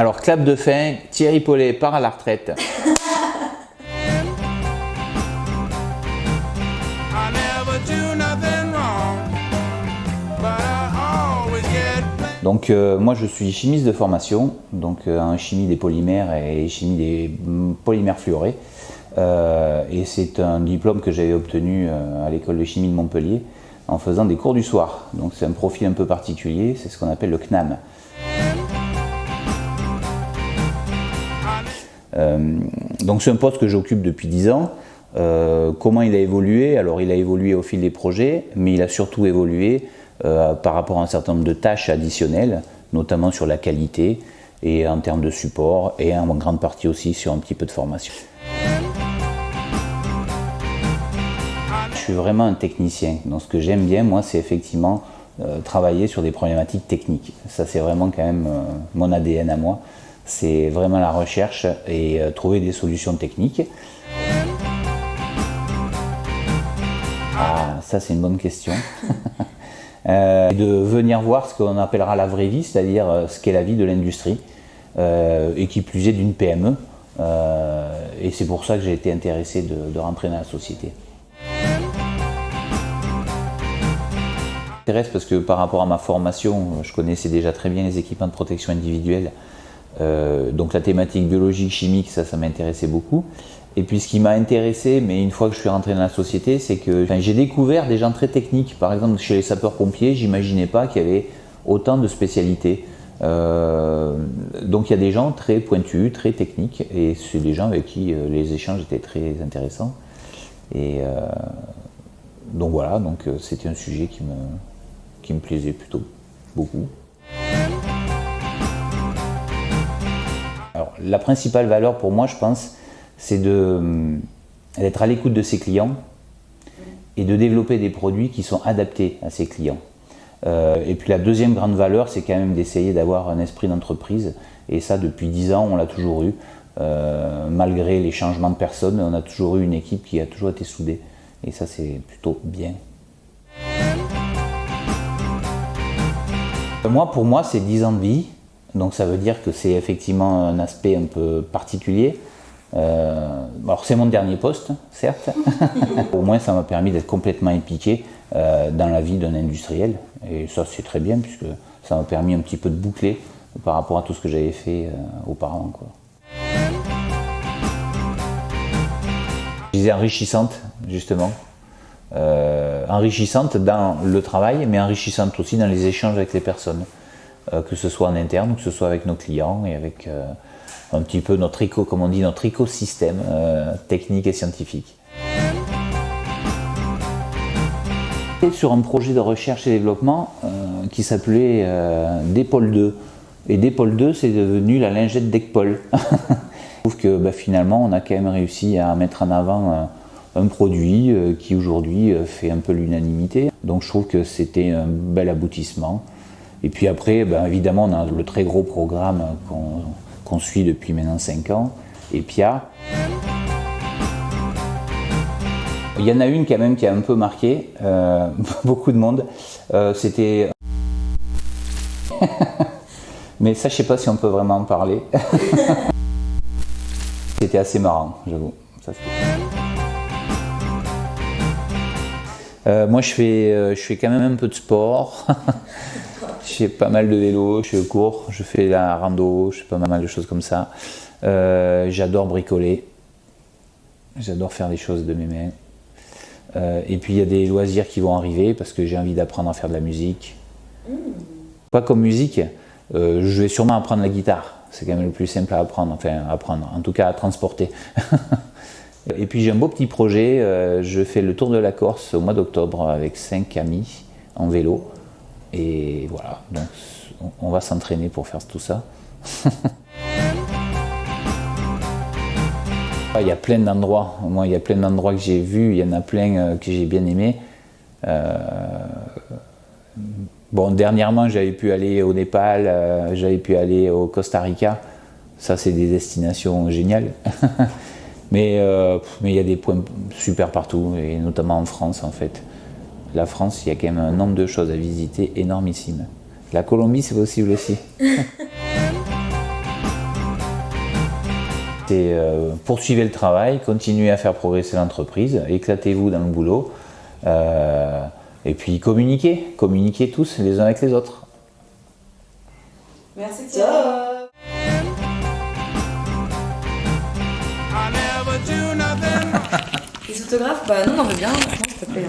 Alors, clap de fin, Thierry Paulet part à la retraite. Donc moi je suis chimiste de formation, donc en chimie des polymères et chimie des polymères fluorés. Et c'est un diplôme que j'avais obtenu à l'école de chimie de Montpellier en faisant des cours du soir. Donc c'est un profil un peu particulier, c'est ce qu'on appelle le CNAM. Donc c'est un poste que j'occupe depuis 10 ans. Comment il a évolué? Alors il a évolué au fil des projets, mais il a surtout évolué par rapport à un certain nombre de tâches additionnelles, notamment sur la qualité et en termes de support et en grande partie aussi sur un petit peu de formation. Je suis vraiment un technicien, donc ce que j'aime bien moi c'est effectivement travailler sur des problématiques techniques. Ça c'est vraiment quand même mon ADN à moi, c'est vraiment la recherche et trouver des solutions techniques. Ah, ça c'est une bonne question. De venir voir ce qu'on appellera la vraie vie, c'est-à-dire ce qu'est la vie de l'industrie, et qui plus est d'une PME. Et c'est pour ça que j'ai été intéressé de rentrer dans la société. M'intéresse parce que par rapport à ma formation, je connaissais déjà très bien les équipements de protection individuelle. Donc la thématique biologique, chimique, ça m'intéressait beaucoup. Et puis ce qui m'a intéressé, mais une fois que je suis rentré dans la société, c'est que j'ai découvert des gens très techniques. Par exemple, chez les sapeurs-pompiers, j'imaginais pas qu'il y avait autant de spécialités. Donc il y a des gens très pointus, très techniques, et c'est des gens avec qui les échanges étaient très intéressants. Et donc voilà, donc c'était un sujet qui me plaisait plutôt beaucoup. Alors la principale valeur pour moi, je pense, c'est d'être à l'écoute de ses clients et de développer des produits qui sont adaptés à ses clients. Et puis la deuxième grande valeur, c'est quand même d'essayer d'avoir un esprit d'entreprise. Et ça, depuis 10 ans, on l'a toujours eu. Malgré les changements de personnes, on a toujours eu une équipe qui a toujours été soudée. Et ça, c'est plutôt bien. Pour moi, c'est 10 ans de vie. Donc ça veut dire que c'est effectivement un aspect un peu particulier. Alors c'est mon dernier poste, certes. Au moins ça m'a permis d'être complètement impliqué dans la vie d'un industriel. Et ça c'est très bien puisque ça m'a permis un petit peu de boucler par rapport à tout ce que j'avais fait auparavant, quoi. Je disais enrichissante, justement. Enrichissante dans le travail, mais enrichissante aussi dans les échanges avec les personnes. Que ce soit en interne ou que ce soit avec nos clients et avec un petit peu notre comme on dit, notre écosystème technique et scientifique. Et sur un projet de recherche et développement qui s'appelait DEPOL 2. Et DEPOL 2, c'est devenu la lingette d'Ecpol. Je trouve que finalement, on a quand même réussi à mettre en avant un produit qui aujourd'hui fait un peu l'unanimité. Donc je trouve que c'était un bel aboutissement. Et puis après, évidemment, on a le très gros programme qu'on suit depuis maintenant 5 ans, EPIA. Il y en a une quand même qui a un peu marqué beaucoup de monde. C'était... Mais ça, je ne sais pas si on peut vraiment en parler. C'était assez marrant, j'avoue. Moi, je fais quand même un peu de sport. Je fais pas mal de vélo, je cours, je fais la rando, je fais pas mal de choses comme ça. J'adore bricoler. J'adore faire des choses de mes mains. Et puis il y a des loisirs qui vont arriver parce que j'ai envie d'apprendre à faire de la musique. Pas comme musique, je vais sûrement apprendre la guitare. C'est quand même le plus simple à apprendre, en tout cas à transporter. Et puis j'ai un beau petit projet, je fais le tour de la Corse au mois d'octobre avec 5 amis en vélo. Et voilà, donc on va s'entraîner pour faire tout ça. Il y a plein d'endroits, moi il y a plein d'endroits que j'ai vus, il y en a plein que j'ai bien aimés. Bon, dernièrement j'avais pu aller au Népal, j'avais pu aller au Costa Rica, ça c'est des destinations géniales. Mais il y a des points super partout, et notamment en France en fait. La France, il y a quand même un nombre de choses à visiter énormissime. La Colombie, c'est possible aussi. C'était poursuivez le travail, continuez à faire progresser l'entreprise, éclatez-vous dans le boulot, et puis communiquez tous les uns avec les autres. Merci Thierry. Les autographes, bah non, on veut bien, s'il te plaît.